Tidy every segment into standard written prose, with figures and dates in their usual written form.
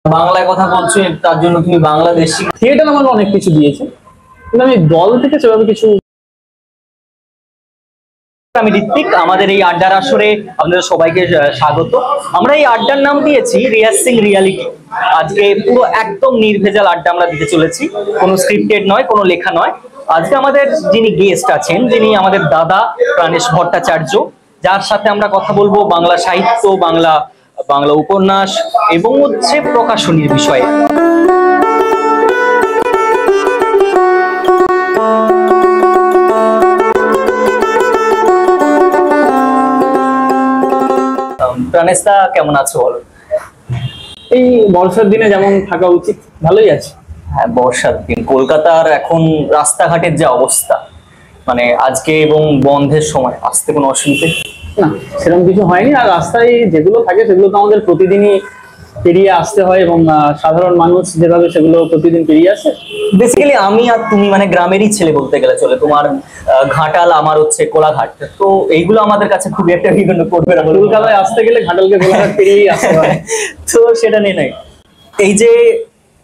বাংলায় কথা বলছো, তার জন্য তুমি বাংলাদেশি। থিয়েটার আমাকে অনেক কিছু দিয়েছে, কিন্তু আমি দল থেকে সেভাবে কিছু। আমি ঋত্বিক, আমাদের এই আড্ডার আসরে আপনাদের সবাইকে স্বাগত। আমরা এই আড্ডার নাম দিয়েছি রিহার্সিং রিয়ালিটি। আজকে পুরো একদম নির্ভেজাল আড্ডা আমরা দিতে চলেছি, কোনো স্ক্রিপ্টেড নয়, কোনো লেখা নয়। আজকে আমাদের যিনি গেস্ট আছেন, যিনি আমাদের দাদা প্রাণেশ ভট্টাচার্য, যার সাথে আমরা কথা বলবো বাংলা সাহিত্য, বাংলা বাংলা উপন্যাস এবং হচ্ছে প্রকাশনীর বিষয়ে। প্রাণেশদা কেমন আছো বলো? এই বর্ষার দিনে যেমন থাকা উচিত, ভালোই আছে। হ্যাঁ, বর্ষার দিন কলকাতার এখন রাস্তাঘাটের যে অবস্থা, মানে আজকে এবং বন্ধের সময় আসতে কোনো অসুবিধে না, সেরকম কিছু হয়নি। আর রাস্তায় যেগুলো থাকে সেগুলো তো আমাদের প্রতিদিনই পেরিয়ে আসতে হয়, এবং সাধারণ মানুষ যেভাবে সেগুলো প্রতিদিন পেরিয়ে আসে। বেসিক্যালি আমি আর তুমি মানে গ্রামেরই ছেলে বলতে গেলে চলে। তোমার ঘাটাল, আমার হচ্ছে কোলাঘাট, তো এইগুলো আমাদের কাছে খুবই একটা বিভিন্ন করবে না। কলকাতায় আসতে গেলে ঘাটালকে কোলাঘাট পেরিয়েই আসতে হয়। তো সেটা নিয়ে নাই। এই যে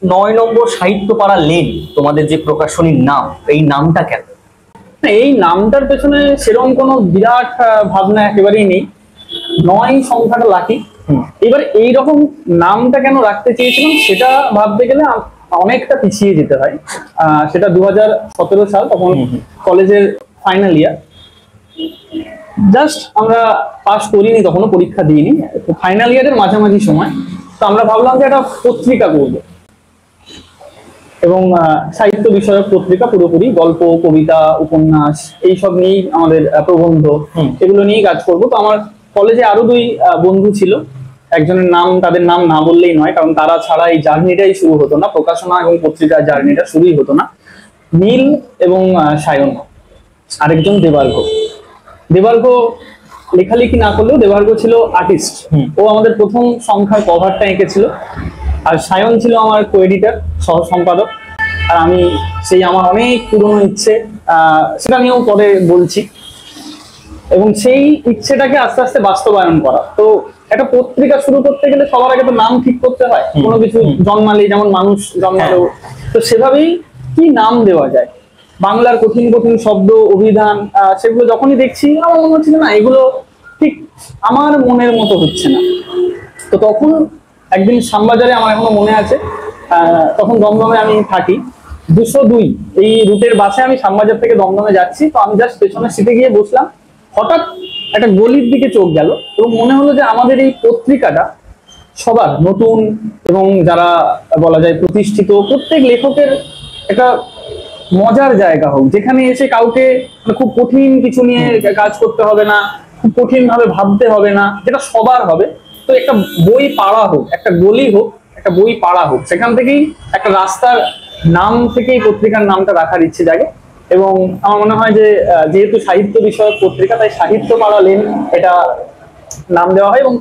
৯ নম্বর সাহিত্য পাড়া লেন, তোমাদের যে প্রকাশনীর নাম, এই নামটা কেন? এই নামটার পেছনে সেরকম কোনো বিরাট ভাবনা একেবারেই নেই। ৯ সংখ্যাটা লাকি। এবার এইরকম নামটা কেন রাখতে চেয়েছিলাম সেটা ভাবতে গেলে অনেকটা পিছিয়ে যেতে হয়। সেটা 2017 সাল, তখন কলেজের ফাইনাল ইয়ার। জাস্ট আমরা পাস করিনি, তখনও পরীক্ষা দিইনি, ফাইনাল ইয়ারের মাঝামাঝি সময়। তো আমরা ভাবলাম যে একটা পত্রিকা করবো, এবং সাহিত্য বিষয়ক পত্রিকা, পুরোপুরি গল্প, কবিতা, উপন্যাস এইসব নিয়েই আমাদের প্রবন্ধ, এগুলো নিয়েই কাজ করব। তো আমার কলেজে আরো 2 বন্ধু ছিল। একজনের নাম, তাদের নাম না বললেই নয়, কারণ তারা ছাড়া এই জার্নিটাই শুরু হতো না, প্রকাশনা এবং পত্রিকার জার্নিটা শুরুই হতো না। নীল এবং সায়ন। আরেকজন দেবার্ঘ। দেবার্ঘ লেখালেখি না করলেও দেবার্ঘ ছিল আর্টিস্ট। ও আমাদের প্রথম সংখ্যার কভারটা এঁকেছিল। আর সায়ন ছিল আমার কো এডিটর, সহ সম্পাদক। আর আমি সেই আমার অনেক পুরনো ইচ্ছে, সেটা নিয়েও পরে বলছি, এবং সেই ইচ্ছেটাকে আস্তে আস্তে বাস্তবায়ন করা। তো একটা পত্রিকা শুরু করতে গেলে সবার আগে তো নাম ঠিক করতে হয়। কোনো কিছু জন্মালেই, যেমন মানুষ জন্মালেও, তো সেভাবেই কি নাম দেওয়া যায়। বাংলার কঠিন কঠিন শব্দ, অভিধান, সেগুলো যখনই দেখছি আমার মনে হচ্ছে না এগুলো ঠিক আমার মনের মতো হচ্ছে না। তো তখন একদিন শ্যামবাজারে, আমার এখনো মনে আছে, তখন দমদমে আমি থাকি, 202 এই রুটের বাসে আমি শ্যামবাজার থেকে দমদমে যাচ্ছি। তো আমি জাস্ট পেছনের সিটে গিয়ে বসলাম, হঠাৎ একটা গলির দিকে চোখ গেল, এবং মনে হলো যে আমাদের এই পত্রিকাটা সবার নতুন, এবং যারা বলা যায় প্রতিষ্ঠিত, প্রত্যেক লেখকের একটা মজার জায়গা হোক, যেখানে এসে কাউকে খুব কঠিন কিছু নিয়ে কাজ করতে হবে না, খুব কঠিন ভাবে ভাবতে হবে না, যেটা সবার হবে। তো একটা বই পাড়া হোক, একটা গলি হোক, একটা বই পাড়া হোক, সেখান থেকেই একটা রাস্তার নাম থেকেই পত্রিকার নামটা রাখার ইচ্ছে জাগে। এবং আমার মনে হয় যে যেহেতু সাহিত্য বিষয়ক পত্রিকা, তাই সাহিত্য পাড়া লেন এটা নাম দেওয়া হয়। এবং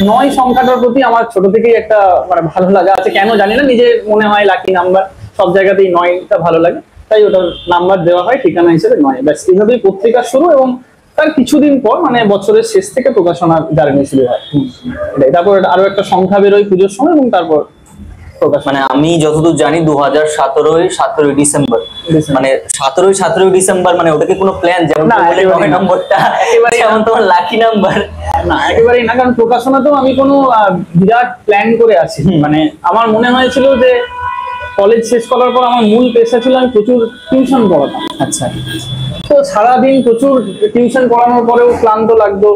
৯ সংখ্যাটার প্রতি আমার ছোট থেকেই একটা মানে ভালো লাগা আছে, কেন জানি না, নিজের মনে হয় লাকি নাম্বার, সব জায়গাতেই ৯টা ভালো লাগে, তাই ওটার নাম্বার দেওয়া হয় ঠিকানা হিসেবে ৯। ব্যাস, এইভাবেই পত্রিকা শুরু, এবং তার কিছুদিন পর মানে বছরের শেষ থেকে প্রকাশনার জার্নি শুরু হয়। তারপর আরো একটা সংখ্যা বেরোয় পুজোর সময়, এবং তারপর প্রকাশ। মানে আমি যতদূর জানি 2017 ডিসেম্বর, মানে 17 ডিসেম্বর, মানে ওটাকে কোনো প্ল্যান, যেমন ৯ নম্বরটা একেবারে যেমন তোমার লাকি নাম্বার? না, একেবারেই না, কারণ প্রকাশনাতেও আমি কোনো বিরাট প্ল্যান করে আছি। মানে আমার মনে হয়েছিল যে কলেজ শেষ করার পর আমার মূল পেশা ছিল আমি প্রচুর টিউশন পড়াতাম। আচ্ছা। তো সারাদিন প্রচুর টিউশন পড়ানোর পরেও ক্লান্ত লাগতো,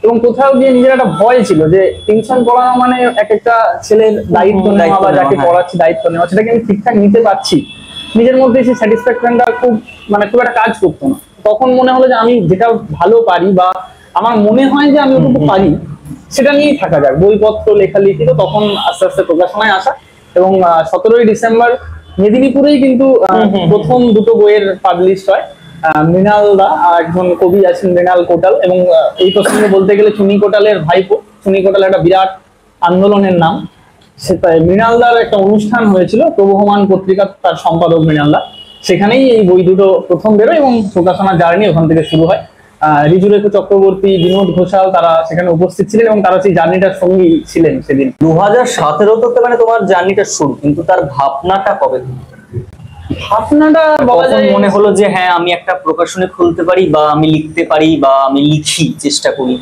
এবং কোথাও গিয়ে নিজের একটা ভয় ছিল যে টিউশন পড়ানো মানে এক একটা ছেলের দায়িত্ব নেওয়া, বা যাকে পড়াচ্ছি দায়িত্ব নেওয়া, সেটাকে আমি ঠিকঠাক নিতে পারছি, নিজের মধ্যে সেই স্যাটিসফ্যাকশনটা খুব একটা কাজ করতো না। তখন মনে হলো যে আমি যেটা ভালো পারি, বা আমার মনে হয় যে আমি ওটুকু পারি, সেটা নিয়েই থাকা যাক, বইপত্র লেখালেখি। তো তখন আস্তে আস্তে প্রকাশনায় আসা, এবং 17 ডিসেম্বর মেদিনীপুরেই কিন্তু প্রথম 2টো বইয়ের পাবলিশ হয়। মৃণাল দা, একজন কবি আছেন মৃণাল কোটাল, এবং এই প্রসঙ্গে বলতে গেলে চুনি কোটালের ভাইপো। চুনি কোটাল একটা বিরাট আন্দোলনের নাম। সেটা মৃণালদার একটা অনুষ্ঠান হয়েছিল, প্রবহমান পত্রিকা, তার সম্পাদক মৃণালদা, সেখানেই এই বই দুটো প্রথম বেরোয়, এবং প্রকাশনার জার্নি ওখান থেকে শুরু হয়। ঋজুরেখা চক্রবর্তী, বিনোদ ঘোষাল তারা সেখানে উপস্থিত ছিলেন এবং তারা সেই জার্নিটার সঙ্গী ছিলেন সেদিন। 2017-তে মানে তোমার জার্নিটা শুরু, কিন্তু তার ভাবনাটা কবে? ভাবনাটা বলা যায় মনে হলো যে হ্যাঁ আমি একটা প্রকাশনী খুলতে পারি, বা আমি লিখতে পারি, বা আমি লিখি, চেষ্টা করি,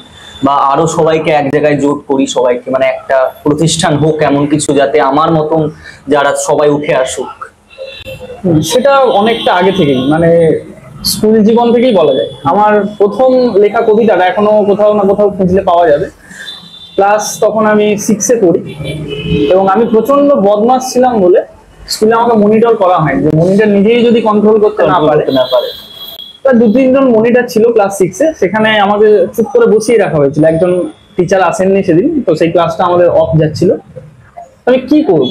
বা আরো সবাইকে এক জায়গায় জোট করি, সবাইকে মানে একটা প্রতিষ্ঠান হোক এমন কিছু, যাতে আমার মতন যারা সবাই উঠে আসুক? সেটা অনেকটা আগে থেকেই, মানে স্কুল জীবন থেকেই বলা যায়। আমার প্রথম লেখা কবিতাটা এখনো কোথাও না কোথাও খুঁজলে পাওয়া যাবে। তখন আমি 6-এ পড়ি এবং আমি প্রচন্ড বদমাস ছিলাম বলে স্কুলে আমাকে মনিটর করা হয়, যে মনিটর নিজেই যদি কন্ট্রোল করতে না পারে। 2-3 জন মনিটর ছিল ক্লাস 6-এ, সেখানে আমাকে চুপ করে বসিয়ে রাখা হয়েছিল। একজন টিচার আসেননি সেদিন, তো সেই ক্লাসটা আমাদের অফ যাচ্ছিল। আমি কি করব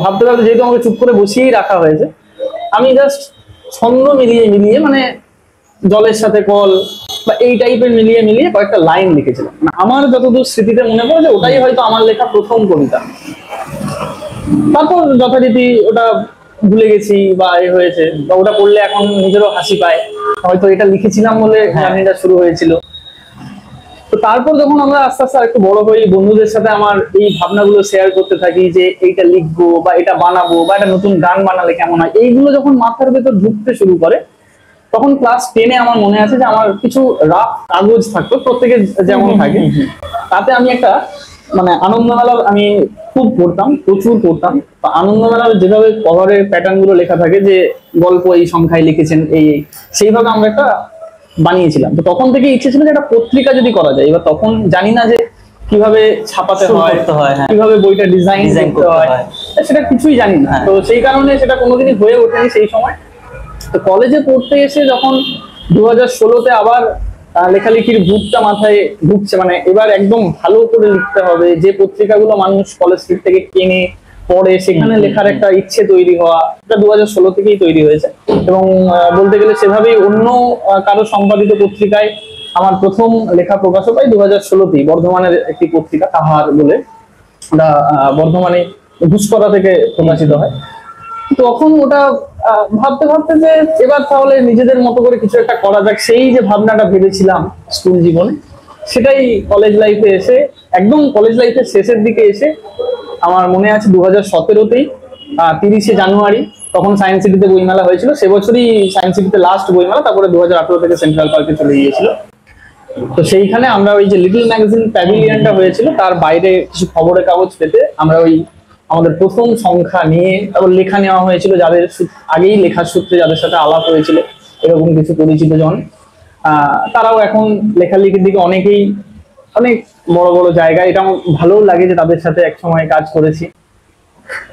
ভাবতে ভাবতে, যেহেতু আমাকে চুপ করে বসিয়েই রাখা হয়েছে, আমি জাস্ট ছন্দ মিলিয়ে মিলিয়ে, মানে জলের সাথে কল বা এই টাইপের মিলিয়ে মিলিয়ে কয়েকটা লাইন লিখেছিলাম। মানে আমার যতদূর স্মৃতিতে মনে পড়ে যে ওটাই হয়তো আমার লেখা প্রথম কবিতা। তারপর যথারীতি ওটা ভুলে গেছি বা হয়েছে, বা ওটা পড়লে এখন নিজেরও হাসি পায়, হয়তো এটা লিখেছিলাম বলে জার্নিটা শুরু হয়েছিল। তো তারপর যখন আমরা আস্তে আস্তে একটু বড় হই, বন্ধুদের সাথে আমার এই ভাবনাগুলো শেয়ার করতে থাকি যে এইটা লিখবো বা এটা বানাবো বা একটা নতুন গান বানালে কেমন হয়, এইগুলো যখন মাথার ভেতর ঢুকতে শুরু করে, তখন ক্লাস 10-এ আমার মনে আছে যে আমার কিছু রাফ কাগজ থাকতো, প্রত্যেকের যেমন থাকে। তাতে আমি একটা, মানে আনন্দমেলার আমি খুব পড়তাম, প্রচুর পড়তাম। আনন্দমেলার যেভাবে কভারের প্যাটার্ন গুলো লেখা থাকে, যে গল্প এই সংখ্যায় লিখেছেন এই, সেইভাবে আমরা একটা বানিয়েছিলাম। তো তখন থেকে ইচ্ছে ছিল যে একটা পত্রিকা যদি করা যায়। এবার তখন জানি না যে কিভাবে ছাপাতে হয়, কিভাবে বইটা ডিজাইন করতে হয়, সেটা কিছুই জানি না। তো সেই কারণে সেটা কোনোদিনই হয়ে ওঠেনি সেই সময়। তো কলেজে পড়তে এসে যখন 2016-তে আবার লেখালেখির ভূতটা মাথায় ঢুকছে, মানে এবার একদম ভালো করে লিখতে হবে, যে পত্রিকাগুলো মানুষ কলেজ স্ট্রিট থেকে কিনে পড়ে সেখানে লেখার একটা ইচ্ছে তৈরি হওয়া, এটা 2016 থেকেই তৈরি হয়েছে। এবং বলতে গেলে সেভাবেই অন্য কারো সম্পাদিত পত্রিকায় আমার প্রথম লেখা প্রকাশও পাই 2016-তেই, বর্ধমানের একটি পত্রিকা কাহার বলে, ওটা বর্ধমানে ঘুষকরা থেকে প্রকাশিত হয়। তখন ওটা ভাবতে ভাবতে যে এবার তাহলে নিজেদের মতো করে কিছু একটা করা যাক, সেই যে ভাবনাটা ভেবেছিলাম স্কুল জীবনে, সেটাই কলেজ লাইফে এসে, একদম কলেজ লাইফের শেষের দিকে এসে আমার মনে আছে 2017-তেই 30শে জানুয়ারি, তখন সায়েন্স সিটিতে বইমেলা হয়েছিল। সে বছরই সায়েন্স সিটিতে লাস্ট বইমেলা, তারপরে 2018 থেকে সেন্ট্রাল পার্কে চলে গিয়েছিল। তো সেইখানে আমরা ওই যে লিটল ম্যাগাজিন প্যাভিলিয়নটা হয়েছিল, তার বাইরে কিছু খবরের কাগজ পেতে আমরা ওই আমাদের প্রথম সংখ্যা নিয়ে তারপর লেখা নেওয়া হয়েছিল, যাদের আগেই লেখার সূত্রে যাদের সাথে আলাপ হয়েছিল, এরকম কিছু পরিচিত জন, তারাও এখন লেখালেখির দিকে অনেকেই অনেক বড় বড় জায়গায়। এটা আমার ভালো লাগে যে তাদের সাথে এক সময় কাজ করেছি।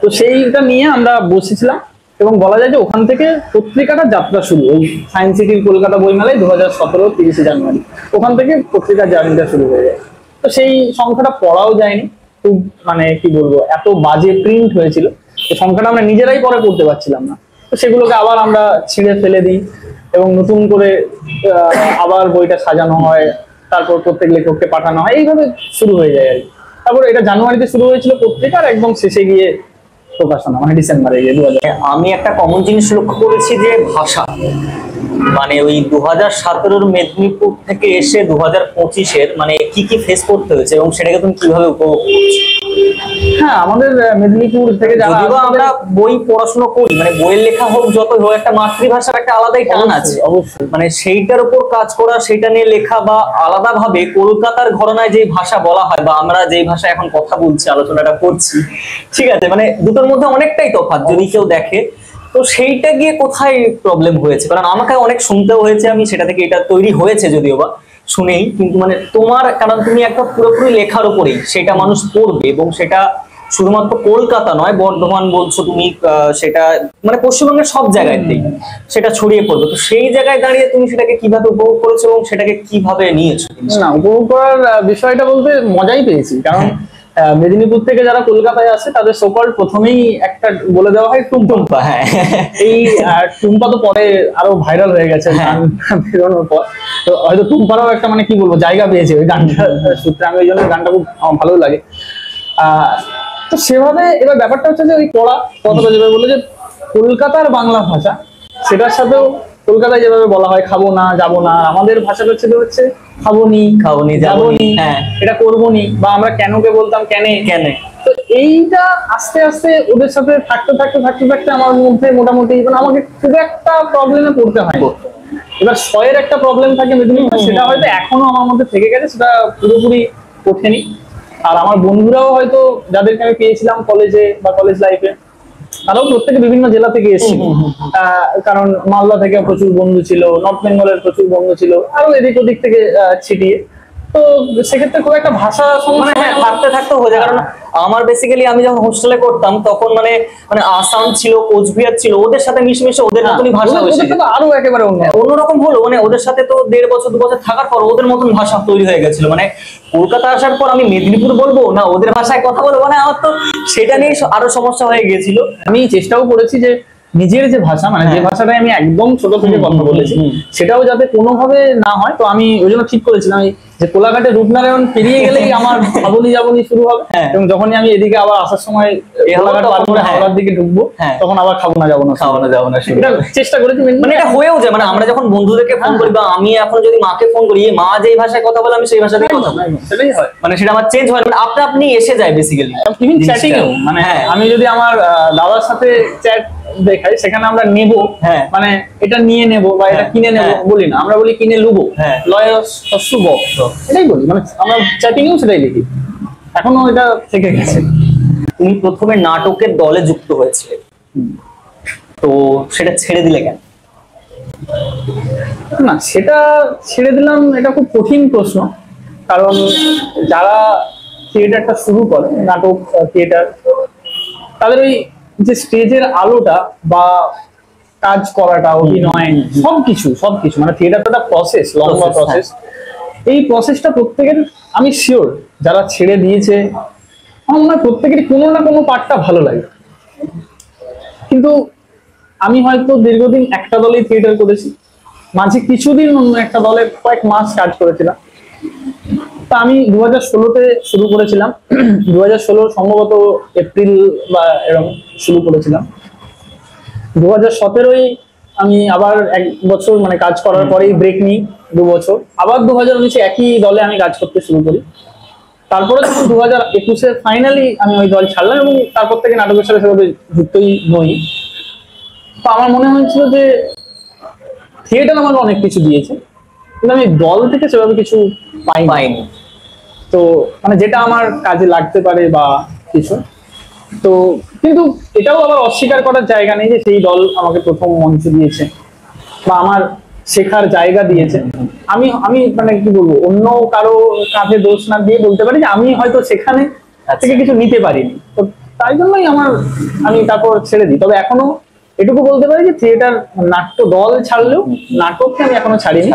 তো সেইটা নিয়ে আমরা বসেছিলাম এবং বলা যায় যে ওখান থেকে পত্রিকাটা যাত্রা শুরু। ওই সায়েন্স সিটির কলকাতা বইমেলায় 2017 30শে জানুয়ারি, ওখান থেকে পত্রিকার জার্নিটা শুরু হয়ে যায়। তো সেই সংখ্যাটা পড়াও যায়নি, খুব মানে কি বলবো, এত বাজে প্রিন্ট হয়েছিল, তো সংখ্যাটা আমরা নিজেরাই পরে পড়তে পারছিলাম না। তো সেগুলোকে আবার আমরা ছিঁড়ে ফেলে দিই এবং নতুন করে আবার বইটা সাজানো হয়, তারপর প্রত্যেক লেখককে পাঠানো হয়, এইভাবে শুরু হয়ে যায় আর কি। তারপর এটা জানুয়ারিতে শুরু হয়েছিল পত্রিকার, একদম শেষে গিয়ে প্রকাশনা মানে ডিসেম্বরে গিয়ে 2000। আমি একটা কমন জিনিস লক্ষ্য করেছি যে ভাষা, মানে ওই 2017 মেদিনীপুর থেকে এসে 2025 মানে কি কি ফেস করতে হয়েছে এবং সেটাকে তুমি কিভাবে উপভোগ করছো? হ্যাঁ, আমাদের মেদিনীপুর থেকে যারা আমরা বই পড়াশোনা করি, মানে বইয়ের লেখা হোক যত হোক, একটা মাতৃভাষার একটা আলাদাই টান আছে অবশ্যই, মানে সেইটার উপর কাজ করা, সেটা নিয়ে লেখা, বা আলাদা ভাবে কলকাতার ঘরানায় যে ভাষা বলা হয় বা আমরা যেই ভাষা এখন কথা বলছি, আলোচনাটা করছি, ঠিক আছে, মানে দুটোর মধ্যে অনেকটাই তফাৎ যদি কেউ দেখে। তো সেইটা গিয়ে কোথায় প্রবলেম হয়েছে? কারণ আমাকে অনেক শুনতেও হয়েছে, আমি সেটা থেকে এটা তৈরি হয়েছে যদিও বা শুনেই, কিন্তু মানে তোমার, কারণ তুমি একটা পুরোপুরি লেখার উপরেই, সেটা মানুষ পড়বে এবং সেটা শুধুমাত্র কলকাতা নয়, বর্ধমান বলছো তুমি, সেটা মানে পশ্চিমবঙ্গের সব জায়গাতেই সেটা ছড়িয়ে পড়বে। তো সেই জায়গায় দাঁড়িয়ে তুমি সেটাকে কিভাবে উপভোগ করেছো এবং সেটাকে কিভাবে নিয়েছো? না, উপভোগ করার বিষয়টা বলতে মজাই পেয়েছি, কারণ মেদিনীপুর থেকে যারা কলকাতায় আসে তাদের সকল প্রথমেই একটা বলে দেওয়া হয় টুম্পা। হ্যাঁ, এই টুম্পা তো পরে আরো ভাইরাল হয়ে গেছে গান বেরোনোর পর। তো হয়তো টুম্পারও একটা মানে কি বলবো জায়গা পেয়েছে ওই গানটা সূত্রে, আমি ওই জন্য গানটা খুব আমার ভালো লাগে। তো সেভাবে এবার ব্যাপারটা হচ্ছে যে ওই পড়া কথাটা যেভাবে বললো যে কলকাতার বাংলা ভাষা, সেটার সাথেও কলকাতায় যেভাবে বলা হয় খাবো না, যাবো না, আমাদের ভাষাটা ছিল হচ্ছে খাবোনি, খাবোনি, যাবোনি, হ্যাঁ, এটা করবোনি, বা আমরা কেনকে বলতাম কেনে। তো এইটা আস্তে আস্তে ওদের সাথে থাকতে থাকতে থাকতে থাকতে আমার মধ্যে মোটামুটি মানে আমাকে খুব একটা প্রবলেমে পড়তে হয়। এবার শয়ের একটা প্রবলেম থাকে মেদিনীপুরে, সেটা হয়তো এখনো আমার মধ্যে থেকে গেছে, সেটা পুরোপুরি ওঠেনি। আর আমার বন্ধুরাও হয়তো যাদেরকে আমি পেয়েছিলাম কলেজে বা কলেজ লাইফে, তারাও প্রত্যেকে বিভিন্ন জেলা থেকে এসেছিল। কারণ মালদা থেকে প্রচুর বন্ধু ছিল, নর্থ বেঙ্গলের প্রচুর বন্ধু ছিল, আরো এদিক ওদিক থেকে ছিটিয়ে। তো সেক্ষেত্রে খুব একটা ভাষা মানে হ্যাঁ, থাকতে থাকতে হয়ে যায়। কারণ আমার বেসিক্যালি আমি যখন হোস্টেলে করতাম তখন মানে মানে আসাম ছিল, কোচবিহার ছিল, ওদের সাথে মিশে ওদের মতনই ভাষা হয়েছে, আরো একেবারে অন্যরকম হলো। মানে ওদের সাথে তো 1.5 বছর 2 বছর থাকার পর ওদের মতন ভাষা তৈরি হয়ে গেছিল। মানে কলকাতা আসার পর আমি মেদিনীপুর বলবো না ওদের ভাষায় কথা বলবো, মানে আমার তো সেটা নিয়ে আরো সমস্যা হয়ে গিয়েছিল। আমি চেষ্টাও করেছি যে নিজের যে ভাষা, মানে যে ভাষাটাই আমি একদম ছোট থেকে কথা বলেছি, সেটাও যাতে কোনোভাবে না হয়। তো আমি ওই জন্য ঠিক করেছিলাম যে কোলাঘাটে রূপনারায়ণ পেরিয়ে গেলেই আমার খাবনি যাবনি শুরু হবে, এবং যখনই আমি এদিকে আবার আসার সময় কোলাঘাট পার করে হাওড়ার দিকে ঢুকবো, তখন আবার খাবো না যাবো না সেটা চেষ্টা করেছি। মানে এটা হয়েও যায়। মানে আমরা যখন বন্ধুদেরকে ফোন করি বা আমি এখন যদি মাকে ফোন করি, মা যেই ভাষায় কথা বলে আমি সেই ভাষাতেই কথা বলি, সেটাই হয়। মানে সেটা আমার চেঞ্জ হয়, মানে আপনি এসে যায় বেসিক্যালি। ইভেন চ্যাটিং এও মানে আমি যদি আমার দাদার সাথে চ্যাট দেখাই, সেখানে আমরা নেবো, মানে এটা নিয়ে নেবো বা এটা কিনে নেবো বলি না, আমরা বলি কিনে লুবো, লয়সুব, এটাই বলি। মানে আমরা চ্যাটিং এও সেটাই লিখি, এখনো এটা থেকে গেছে। তুমি প্রথমে নাটকের দলে যুক্ত হয়েছিলে, তো সেটা ছেড়ে দিলে কেন? না, সেটা ছেড়ে দিলাম এটা খুব কঠিন প্রশ্ন। কারণ যারা থিয়েটারটা শুরু করে, নাটক থিয়েটার, তাদের ওই যে স্টেজের আলোটা বা কাজ করাটা, অভিনয়, সবকিছু মানে থিয়েটারটা একটা প্রসেস, লম্বা প্রসেস। এই প্রসেসটা প্রত্যেকের, আমি শিওর যারা ছেড়ে দিয়েছে আমার মনে হয় প্রত্যেকেরই কোনো না কোনো পার্টটা ভালো লাগে। কিন্তু আমি হয়তো দীর্ঘদিন একটা দলেই থিয়েটার করেছি, মাঝে কিছুদিন অন্য একটা দলে কয়েক মাস কাজ করেছিলাম। তা আমি 2016-তে শুরু করেছিলাম, 2016 সম্ভবত এপ্রিল বা এরকম শুরু করেছিলাম। 2017-ই আমি আবার 1 বছর মানে কাজ করার পরেই ব্রেক নিই 2 বছর, আবার 2019-এ একই দলে আমি কাজ করতে শুরু করি। তারপরে যখন 2021-এ ফাইনালি আমি ওই দল ছাড়লাম, এবং তারপর থেকে নাটকের সাথে সেভাবে যুক্তই নই। তো আমার মনে হয়েছিল যে থিয়েটার আমাকে অনেক কিছু দিয়েছে, কিন্তু আমি দল থেকে সেভাবে কিছু পাইনি। তো মানে যেটা আমার কাজে লাগতে পারে বা কিছু, তো কিন্তু এটাও আবার অস্বীকার করার জায়গা নেই যে সেই দল আমাকে প্রথম মঞ্চ দিয়েছে বা আমার শেখার জায়গা দিয়েছে। আমি মানে কি বলবো, অন্য কারো কাঁধে দোষ না দিয়ে বলতে পারি যে আমি হয়তো সেখানে থেকে কিছু নিতে পারিনি। তো তাই জন্যই আমি তারপর ছেড়ে দিই। তবে এখনো এটুকু বলতে পারি যে থিয়েটার নাট্য দল ছাড়লেও নাটককে আমি এখনো ছাড়িনি।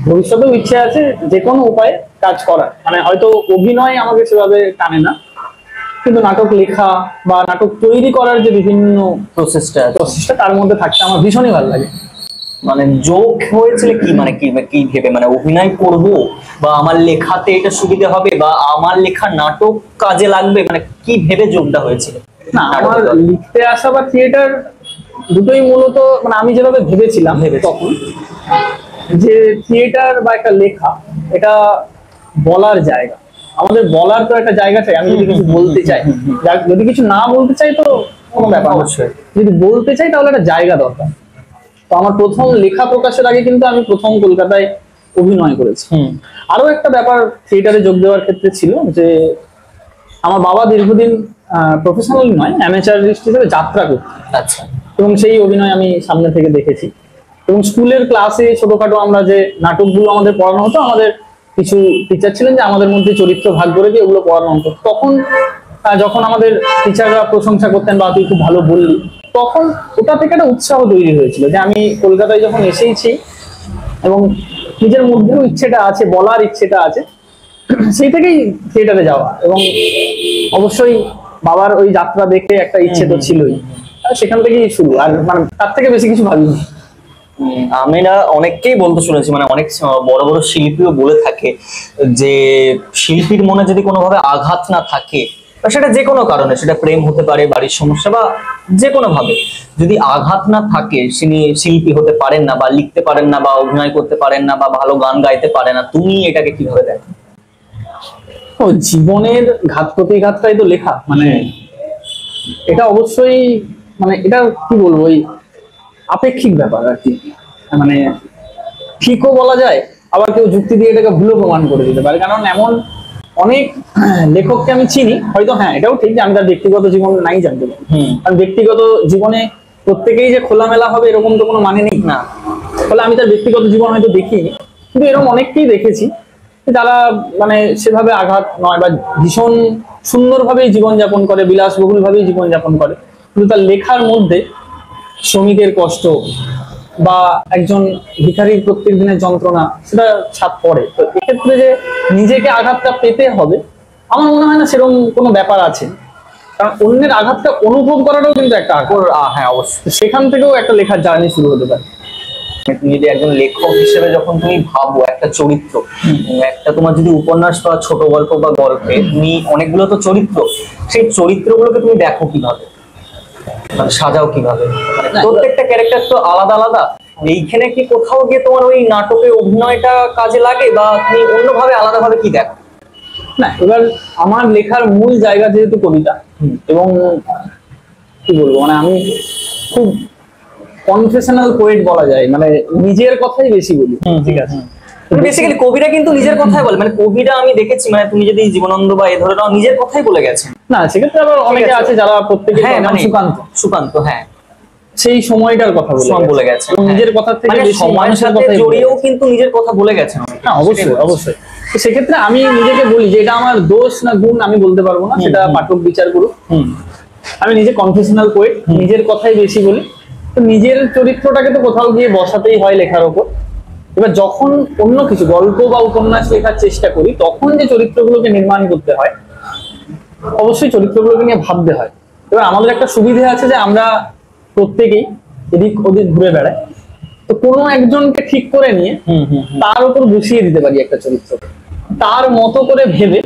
ভবিষ্যতেও ইচ্ছে আছে যে কোনো উপায়ে কাজ করার, মানে হয়তো অভিনয় আমাকে সেভাবে টানে না, কিন্তু নাটক লেখা বা নাটক তৈরি করার যে বিভিন্ন প্রসেসটা তার মধ্যে থাকতে আমার ভীষণই ভালো লাগে। মানে যোগ হয়েছিল কি, মানে কি ভেবে, মানে অভিনয় করব বা আমার লেখাতে এটা সুবিধা হবে বা আমার লেখা নাটক কাজে লাগবে, মানে কি ভেবে যোগটা হয়েছিল? না, আমার লিখতে আসা বা থিয়েটার দুটোই মূলত মানে আমি যেভাবে ভেবেছিলাম তখন, যে থিয়েটার বা একটা লেখা এটা বলার জায়গা, আমাদের বলার তো একটা জায়গা চাই। আমি যদি কিছু বলতে চাই, যদি কিছু না বলতে চাই তো কোনো ব্যাপার, অবশ্যই যদি বলতে চাই তাহলে একটা জায়গা দরকার। তো আমার প্রথম লেখা প্রকাশের আগে কিন্তু আমি প্রথম কলকাতায় অভিনয় করেছি। আরো একটা ব্যাপার থিয়েটারে যোগ দেওয়ার ক্ষেত্রে ছিল যে আমার বাবা দীর্ঘদিন প্রফেশনাল নয়, অ্যামেচারিস্ট হিসেবে যাত্রা করত। আচ্ছা। এবং সেই অভিনয় আমি সামনে থেকে দেখেছি। এবং স্কুলের ক্লাসে ছোটখাটো আমরা যে নাটকগুলো আমাদের পড়ানো হতো, আমাদের কিছু টিচার ছিলেন যে আমাদের মধ্যে চরিত্র ভাগ করে দিয়ে ওগুলো পড়ানো হতো। তখন যখন আমাদের টিচাররা প্রশংসা করতেন বা তুই খুব ভালো বললি, তখন ওটা থেকে একটা উৎসাহ তৈরি হয়েছিল যে আমি কলকাতায় যখন এসেইছি এবং নিজের মধ্যেও ইচ্ছেটা আছে, বলার ইচ্ছেটা আছে, সেই থেকেই থিয়েটারে যাওয়া। এবং অবশ্যই বাবার ওই যাত্রা দেখে একটা ইচ্ছে তো ছিলই, সেখান থেকেই শুরু। আর মানে তার থেকে বেশি কিছু ভাবিনি। আমি না অনেককেই বলতে শুনেছি, মানে অনেক বড় বড় শিল্পীও বলে থাকে যে শিল্পীর মনে যদি কোনোভাবে আঘাত না থাকে বা সেটা যে কোনো কারণে, সেটা প্রেম হতে পারে, বাড়ির সমস্যা, বা যে কোনো ভাবে যদি আঘাত না থাকে, তিনি শিল্পী হতে পারেন না, বা লিখতে পারেন না, বা অভিনয় করতে পারেন না, বা ভালো গান গাইতে পারে না, তুমি এটাকে কিভাবে দেখো? ও জীবনের ঘাত প্রতিঘাতটাই তো লেখা, মানে এটা অবশ্যই, মানে এটা কি বলবো, ওই আপেক্ষিক ব্যাপার আর কি। মানে ঠিকও বলা যায়, আবার কেউ যুক্তি দিয়ে এটাকে ভুলও প্রমাণ করে দিতে পারে। কারণ এমন অনেক লেখককে আমি চিনি, হয়তো হ্যাঁ এটাও ঠিক যে আমি তার ব্যক্তিগত জীবন নাই জানতে পারি, কারণ ব্যক্তিগত জীবনে প্রত্যেকেই যে খোলামেলা হবে এরকম তো কোনো মানে নেই না। ফলে আমি তার ব্যক্তিগত জীবন হয়তো দেখিনি, কিন্তু এরকম অনেককেই দেখেছি যারা মানে সেভাবে আঘাত নয়, বা ভীষণ সুন্দরভাবেই জীবনযাপন করে, বিলাসবহুল ভাবেই জীবনযাপন করে, কিন্তু তার লেখার মধ্যে শ্রমিকের কষ্ট বা একজন ভিখারির প্রত্যেক দিনের যন্ত্রণা সেটা ছাপ পড়ে। তো এক্ষেত্রে যে নিজেকে আঘাতটা পেতে হবে, আমার মনে হয় না সেরকম কোনো ব্যাপার আছে। কারণ অন্যের আঘাতটা অনুভব করাটাও কিন্তু একটা আঘাত। হ্যাঁ অবশ্যই। তো সেখান থেকেও একটা লেখার জার্নি শুরু হতে পারে। তুমি যদি একজন লেখক হিসেবে যখন তুমি ভাবো একটা চরিত্র, একটা তোমার যদি উপন্যাস বা ছোট গল্প বা গল্পে তুমি অনেকগুলো তো চরিত্র, সেই চরিত্রগুলোকে তুমি দেখো কিভাবে, মানে সাজাও কিভাবে? মানে প্রত্যেকটা ক্যারেক্টার তো আলাদা আলাদা। এইখানে কি কোথাও গিয়ে তোমার ওই নাটকে অভিনয়টা কাজে লাগে, বা তুমি অন্যভাবে আলাদাভাবে কি দেখো? না, এবার আমার লেখার মূল জায়গা যেহেতু কবিতা, এবং কি বলবো, মানে আমি খুব কনফেশনাল পোয়েট বলা যায়, মানে নিজের কথাই বেশি বলি, ঠিক আছে। বেসিক্যালি কবিরা কিন্তু নিজের কথাই বলে, মানে কবিরা আমি দেখেছি, মানে তুমি যদি জীবনানন্দ বা এ ধরনের নিজের কথাই বলে গেছেন। না, সেক্ষেত্রে আবার অনেকে আছে যারা প্রত্যেকে, হ্যাঁ মানে সুকান্ত, সুকান্ত হ্যাঁ সেই সময়টার কথা বলে গেছে, নিজের কথা থেকে মানে বেশি সময়ের মানুষের সাথে কথাই জড়িয়েও কিন্তু নিজের কথা বলে গেছেন। হ্যাঁ অবশ্যই অবশ্যই। তো সেক্ষেত্রে আমি নিজেকে বলি যে এটা আমার দোষ না গুণ আমি বলতে পারবো না, সেটা পাঠক বিচার করুক। আমি নিজে কনফেশনাল পোয়েট, নিজের কথাই বেশি বলি। তো নিজের চরিত্রটাকে তো কোথাও গিয়ে বসাতেই হয় লেখার ওপর। এবার যখন অন্য কিছু গল্প বা উপন্যাস লেখার চেষ্টা করি, তখন যে চরিত্রগুলোকে নির্মাণ করতে হয়, অবশ্যই চরিত্রগুলোকে নিয়ে ভাবতে হয়। এবার আমাদের একটা সুবিধা আছে যে আমরা প্রত্যেকেই এদিক ওদিক ঘুরে বেড়াই, তো কোনো একজনকে ঠিক করে নিয়ে তার উপর বসিয়ে দিতে পারি একটা চরিত্র, তার মতো করে ভেবে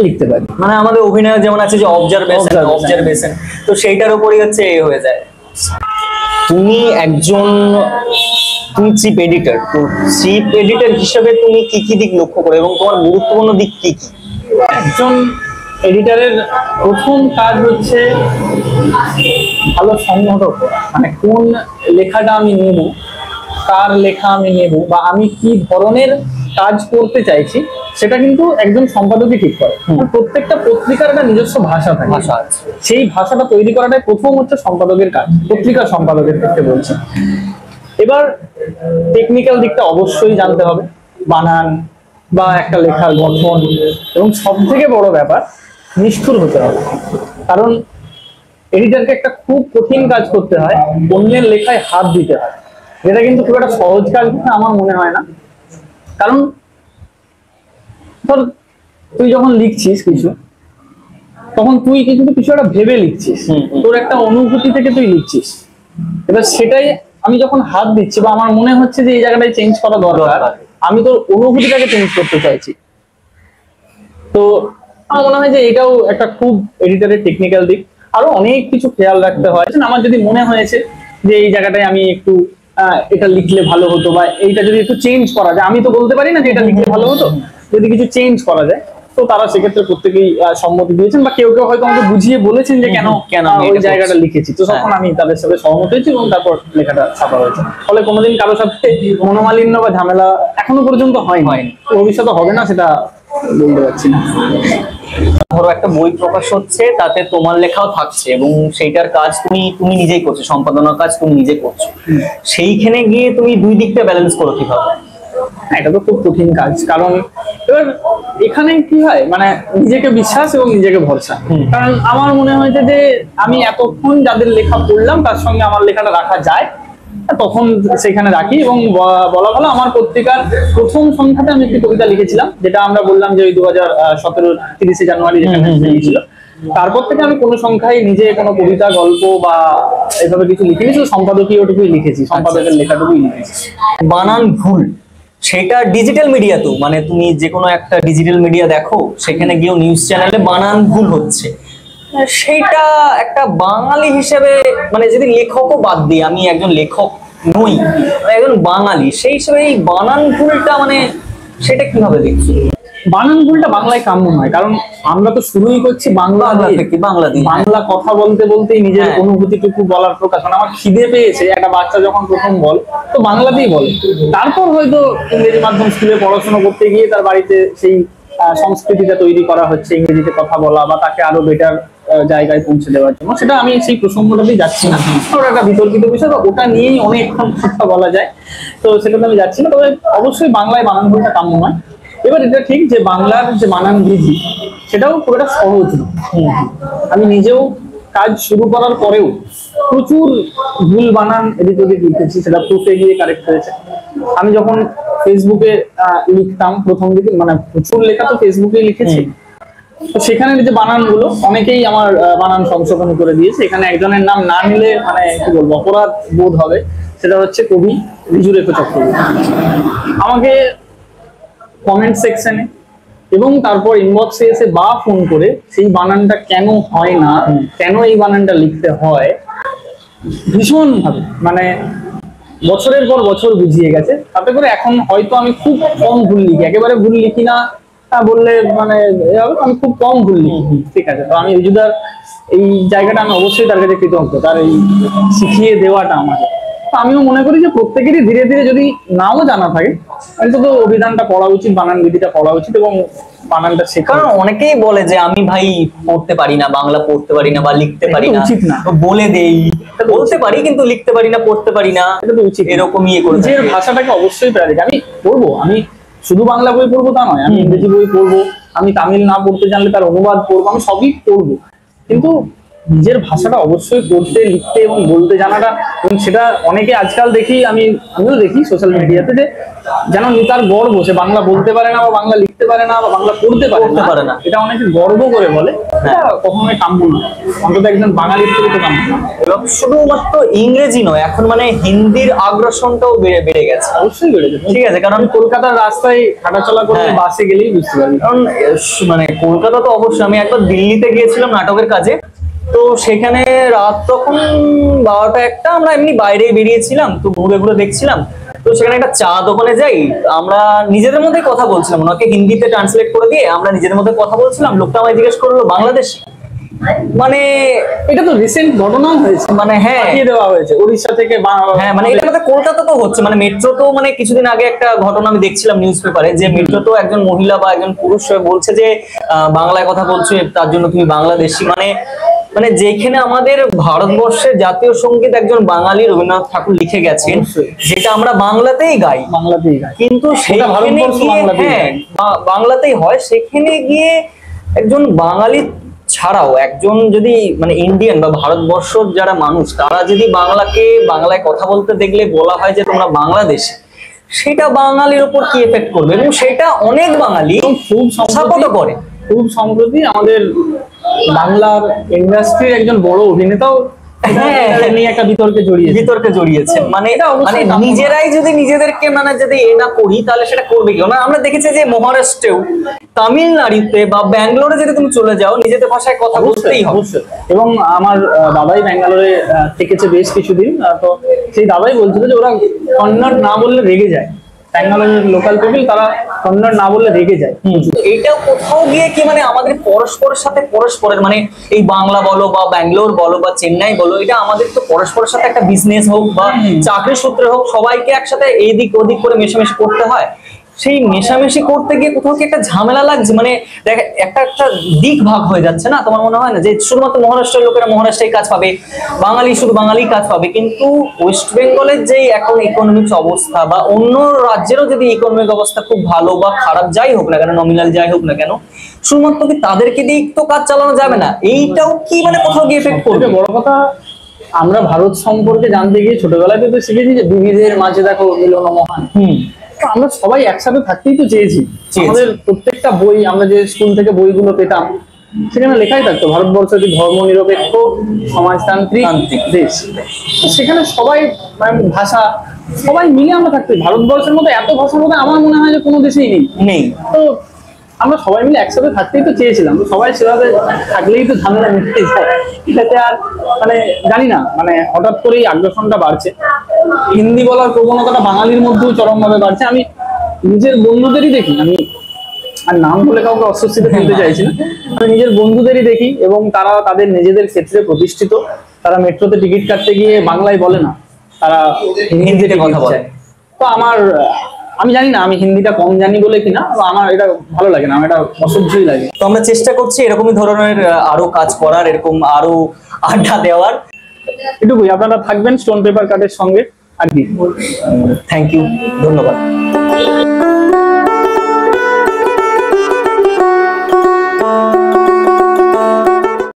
লিখতে পারি। মানে আমাদের অভিনয় যেমন আছে যে অবজারভেশন, তো সেইটার উপরই হচ্ছে এ হয়ে যায়। তুমি একজন, তুমি চিফ এডিটর, তো চিফ এডিটর হিসেবে তুমি কি কি দিক লক্ষ্য করো, এবং তোমার গুরুত্বপূর্ণ দিক কি কি? একজন এডিটরের প্রথম কাজ হচ্ছে ভালো সংগঠন করা, মানে কোন লেখাটা আমি নেব, কার লেখা আমি নেব, বা আমি কি ধরনের কাজ করতে চাইছি, সেটা কিন্তু একজন সম্পাদকই ঠিক করে। প্রত্যেকটা পত্রিকার একটা নিজস্ব ভাষা থাকে, ভাষা আছে, সেই ভাষাটা তৈরি করাটাই প্রথম হচ্ছে সম্পাদকের কাজ, পত্রিকার সম্পাদকের ক্ষেত্রে বলছি। এবার টেকনিক্যাল দিকটা অবশ্যই জানতে হবে, বানান বা একটা লেখার গঠন, এবং সব থেকে বড় ব্যাপার নিষ্ঠুর হতে হবে। কারণ এডিটরকে একটা খুব কঠিন কাজ করতে হয়, অন্যের লেখায় হাত দিতে হয়, যেটা কিন্তু খুব একটা সহজ কাজ বলে আমার মনে হয় না। কারণ ধর তুই যখন লিখছিস কিছু, তখন তুই কিন্তু কিছু একটা ভেবে লিখছিস, তোর একটা অনুভূতি থেকে তুই লিখছিস। এবার সেটাই আমি যখন হাত দিচ্ছি বা আমার মনে হচ্ছে যে এই জায়গাটায় চেঞ্জ করা দরকার, আমি তোর অনুভূতিটাকে চেঞ্জ করতে চাইছি। তো আমার মনে হয় যে এটাও একটা খুব এডিটরের টেকনিক্যাল দিক। আরো অনেক কিছু খেয়াল রাখতে হয়। আমার যদি মনে হয়েছে যে এই জায়গাটায় আমি একটু এটা লিখলে ভালো হতো, বা এইটা যদি একটু চেঞ্জ করা যায়, আমি তো বলতে পারি না যে এটা লিখলে ভালো হতো, যদি কিছু চেঞ্জ করা যায়, তো তারা সেক্ষেত্রে প্রত্যেকেই সম্মতি দিয়েছেন, বা কেউ কেউ হয়তো আমাকে বুঝিয়ে বলেছেন যে কেন ওই জায়গাটা লিখেছি। তো তখন আমি তাদের সাথে সহমত হয়েছি এবং তারপর লেখাটা ছাপা হয়েছে। ফলে কোনোদিন কারোর সাথে মনোমালিন্য বা ঝামেলা এখনো পর্যন্ত হয়নি, ভবিষ্যতে হবে না সেটা বলতে পারছি না। ধরো একটা বই প্রকাশ হচ্ছে, তাতে তোমার লেখাও থাকছে, এবং সেইটার কাজ তুমি তুমি নিজেই করছো, সম্পাদনার কাজ তুমি নিজে করছো, সেইখানে গিয়ে তুমি দুই দিকটা ব্যালেন্স করো কিভাবে? এটা তো খুব কঠিন কাজ। কারণ এবার এখানে কি হয়, মানে নিজেকে বিশ্বাস এবং নিজেকে ভরসা। কারণ আমার মনে হয়েছে যে আমি এতক্ষণ যাদের লেখা পড়লাম তার সঙ্গে আমার লেখাটা রাখা যায়, তখন সেখানে রাখি। এবং বলা ভালো, আমার পত্রিকার প্রথম সংখ্যাতে আমি একটি কবিতা লিখেছিলাম, যেটা আমরা বললাম যে ওই 2017 30 জানুয়ারি যেখানে ছিল। তারপর থেকে আমি কোনো সংখ্যায় নিজে কোনো কবিতা, গল্প বা এইভাবে কিছু লিখিনি, শুধু সম্পাদকীয় ওটুকুই লিখেছি, সম্পাদকের লেখাটুকুই লিখেছি। বানান ভুল সেটা ডিজিটাল মিডিয়াতেও, মানে তুমি যে কোনো একটা ডিজিটাল মিডিয়া দেখো, সেখানে গিয়েও নিউজ চ্যানেলে বানান ভুল হচ্ছে। সেইটা একটা বাঙালি হিসেবে, মানে যদি লেখকও বাদ দিই, আমি একজন লেখক নই, আমি একজন বাঙালি, সেই হিসেবে এই বানান ভুলটা মানে সেটা কিভাবে দেখছি? বানান ভুলটা বাংলায় কাম্য নয়, কারণ আমরা তো শুরুই করছি বাংলা থেকে, বাংলা দিয়ে। বাংলা কথা বলতে বলতেই নিজের হ্যাঁ। অনুভূতিটুকু বলার প্রকাশ। মানে আমার খিদে পেয়েছে, একটা বাচ্চা যখন প্রথম বল তো বাংলাতেই বলে, তারপর হয়তো ইংরেজি মাধ্যম স্কুলে পড়াশোনা করতে গিয়ে তার বাড়িতে সেই সংস্কৃতিটা তৈরি করা হচ্ছে ইংরেজিতে কথা বলা, বা তাকে আরো বেটার জায়গায় পৌঁছে দেওয়ার জন্য। সেটা আমি সেই প্রসঙ্গটাতেই যাচ্ছি না, ওটা একটা বিতর্কিত বিষয়, বা ওটা নিয়েই অনেকক্ষণ কথা বলা যায়, তো সেটাতে আমি যাচ্ছি না। তবে অবশ্যই বাংলায় বানান ভুলটা কাম্য নয়। এবার এটা ঠিক যে বাংলার যে বানান বিধি সেটাও খুব একটা সহজ নয়। আমি নিজেও কাজ শুরু করার পরেও প্রচুর ভুল বানান এদিক ওদিক লিখেছি, সেটা প্রুফে গিয়ে কারেক্ট হয়েছে। আমি যখন ফেসবুকে লিখতাম প্রথম দিকে, মানে প্রচুর লেখা তো ফেসবুকে লিখেছি, তো সেখানে যে বানান গুলো অনেকেই আমার বানান সংশোধন করে দিয়েছে। এখানে একজনের নাম না নিলে মানে কি বলবো, অপরাধ বোধ হবে। সেটা হচ্ছে কবি ঋজুরেখা চক্রবর্তী। আমাকে কমেন্ট সেকশনে এবং তারপর ইনবক্সে এসে বা ফোন করে সেই বানানটা কেন হয় না, কেন এই বানানটা লিখতে হয়, ভীষণ ভাবে মানে বছরের পর বছর বুঝিয়ে গেছে। তাতে করে এখন হয়তো আমি খুব কম ভুল লিখি, একেবারে ভুল লিখি না বললে মানে আমি খুব কম ভুল লিখি। ঠিক আছে, তো আমি ঋজুদার এই জায়গাটা আমি অবশ্যই তার কাছে কৃতজ্ঞ, তার এই শিখিয়ে দেওয়াটা আমাকে। তো আমিও মনে করি যে প্রত্যেকেরই ধীরে ধীরে, যদি নাও জানা থাকে, অন্তত অভিধানটা পড়া উচিত, বানান বিধিটা পড়া উচিত এবং বানানটা শেখা। কারণ অনেকেই বলে যে আমি ভাই পড়তে পারি না, বাংলা পড়তে পারি না বা লিখতে পারি না, উচিত না। তো বলে দেই বলতে পারি কিন্তু লিখতে পারি না, পড়তে পারি না, এটা তো উচিত, এরকম ইয়ে করে নিজের ভাষাটাকে অবশ্যই প্রায়োরিটি। আমি পড়বো, আমি শুধু বাংলা বই পড়বো তা নয়, আমি ইংরেজি বই পড়বো, আমি তামিল না পড়তে জানলে তার অনুবাদ পড়বো, আমি সবই পড়বো, কিন্তু নিজের ভাষাটা অবশ্যই পড়তে, লিখতে এবং বলতে জানাটা। এবং সেটা অনেকে আজকাল দেখি, আমিও দেখি সোশ্যাল মিডিয়াতে, যে যেন তার গর্ব, সে বাংলা বলতে পারে না বা বাংলা লিখতে পারে না বা বাংলা পড়তে পারে না, এটা অনেকে গর্ব করে বলে। এটা কখনোই কাম্য নয়, অন্তত একজন বাঙালির থেকে তো কাম্য নয়। এবং শুধুমাত্র ইংরেজি নয়, এখন মানে হিন্দির আগ্রাসনটাও বেড়ে গেছে। অবশ্যই বেড়ে গেছে, ঠিক আছে, কারণ কলকাতার রাস্তায় হাঁটাচলা করে হ্যাঁ। বাসে গেলেই বুঝতে পারবি। কারণ মানে কলকাতা তো অবশ্যই, আমি একবার দিল্লিতে গিয়েছিলাম নাটকের কাজে, তো সেখানে রাত তখন 12টা-1টা, আমরা এমনি বাইরে বেরিয়েছিলাম, তো ঘুরে ঘুরে দেখছিলাম। তো সেখানে একটা চা দোকানে যাই, আমরা নিজেদের মধ্যে কথা বলছিলাম, ওনাকে হিন্দিতে ট্রান্সলেট করে দিয়ে আমরা নিজেদের মধ্যে কথা বলছিলাম। লোকটা আমায় জিজ্ঞেস করলো বাংলাদেশি, মানে এটা তো রিসেন্ট ঘটনাও হয়েছে, মানে হ্যাঁ পাঠিয়ে দেওয়া হয়েছে উড়িষ্যা থেকে। হ্যাঁ, মানে এটা আমাদের কলকাতাতেও হচ্ছে, মানে মেট্রোতেও, মানে কিছুদিন আগে একটা ঘটনা আমি দেখছিলাম নিউজ পেপারে, যে মেট্রোতেও একজন মহিলা বা একজন পুরুষ বলছে যে বাংলায় কথা বলছো, তার জন্য তুমি বাংলাদেশি। মানে মানে যেখানে আমাদের ভারতবর্ষের জাতীয় সঙ্গীত একজন বাঙালি রবীন্দ্রনাথ ঠাকুর লিখে গেছেন, যেটা আমরা বাংলাতেই গাই, কিন্তু সেখানে গিয়ে, হ্যাঁ বাংলাতেই হয়, সেখানে গিয়ে একজন বাঙালি ছাড়াও একজন যদি মানে ইন্ডিয়ান বা ভারতবর্ষ যারা মানুষ, তারা যদি বাংলায় কথা বলতে দেখলে বলা হয় যে তোমরা বাংলাদেশী, সেটা বাঙালির উপর কি এফেক্ট করবে? এবং সেটা অনেক বাঙালি খুব সাপোর্ট করে। খুব সম্প্রতি আমাদের বাংলার ইন্ডাস্ট্রির একজন বড় অভিনেতাও একটা বিতর্কে জড়িয়েছেন। মানে নিজেরাই যদি নিজেদেরকে মানে যদি না করি, তাহলে সেটা করবে কি? আমরা দেখেছি যে মহারাষ্ট্রেও, তামিলনাড়ুতে বা ব্যাঙ্গালোরে যদি তুমি চলে যাও, নিজেদের ভাষায় কথা বলতেই হবে। এবং আমার দাদাই ব্যাঙ্গালোরে থেকেছে বেশ কিছুদিন, তো সেই দাদাই বলছিল যে ওরা কন্নড় না বললে রেগে যায়। ব্যাঙ্গালোরের লোকাল পিপল, তারা কন্নড় না বললে রেগে যায়। এইটা কোথাও গিয়ে কি মানে আমাদের পরস্পরের সাথে পরস্পরের, মানে এই বাংলা বলো বা ব্যাঙ্গালোর বলো বা চেন্নাই বলো, এটা আমাদের তো পরস্পরের সাথে একটা বিজনেস হোক বা চাকরির সূত্রে হোক, সবাইকে একসাথে এইদিক ওদিক করে মেশামেশি করতে হয়। সেই মেশামেশি করতে গিয়ে কোথাও কি একটা ঝামেলা লাগছে, মানে দেখ একটা দিক ভাগ হয়ে যাচ্ছে না? তোমার মনে হয় না যে শুধুমাত্র মহারাষ্ট্রের লোকেরা মহারাষ্ট্রেই কাজ পাবে, বাঙালি শুধু বাঙালি কাজ পাবে, কিন্তু ওয়েস্ট বেঙ্গলের যে এখন ইকোনমিক্স অবস্থা বা অন্য রাজ্যেরও যদি ইকোনমিক অবস্থা খুব ভালো বা খারাপ যাই হোক না কেন, নমিনাল যাই হোক না কেন, শুধুমাত্র কি তাদেরকে দিয়ে তো কাজ চালানো যাবে না? এইটাও কি মানে কোথাও গিয়ে এফেক্ট করবে? বড় কথা, আমরা ভারত সম্পর্কে জানতে গিয়ে ছোটবেলায় তো শিখেছি যে বিবিধের মাঝে দেখো মিলন মহান। আমরা সবাই একসাথে থাকতেই তো চেয়েছি। আমাদের প্রত্যেকটা বই, আমরা যে স্কুল থেকে বইগুলো পেতাম, সেখানে লেখাই থাকতো ভারতবর্ষ একটি ধর্মনিরপেক্ষ সমাজতান্ত্রিক দেশ। সেখানে সবাই ভাষা সবাই মিলে আমরা থাকতে, ভারতবর্ষের মতো এত ভাষার মধ্যে আমার মনে হয় যে কোনো দেশেই নেই। নেই। তো আমরা সবাই মিলে একসাথে থাকতেই তো চেয়েছিলাম, তো সবাই সেভাবে থাকলেই তো ঝামেলা মিটে যায়। এটাতে আর মানে জানি না, মানে হঠাৎ করেই আগ্রাসনটা বাড়ছে, হিন্দি বলার প্রবণতাটা বাঙালির মধ্যেও চরমভাবে বাড়ছে। আমি নিজের বন্ধুদেরই দেখি, আমি আর নাম বলে কাউকে অস্বস্তিতে ফেলতে চাইছি না, আমি নিজের বন্ধুদেরই দেখি এবং তারা তাদের নিজেদের ক্ষেত্রে প্রতিষ্ঠিত, তারা মেট্রোতে টিকিট কাটতে গিয়ে বাংলায় বলে না, তারা হিন্দিতে কথা বলে। তো আমি জানি না আমি হিন্দিটা কম জানি বলে কিনা, তো আমার এটা ভালো লাগে না, আমার এটা অসহ্যই লাগে। তো আমরা চেষ্টা করছি এরকমই ধরনের আরো কাজ করার, এরকম আরো আড্ডা দেওয়ার। এটুকুই, আপনারা থাকবেন স্টোন পেপার কার্ডের সঙ্গে আর কি। থ্যাংক ইউ, ধন্যবাদ।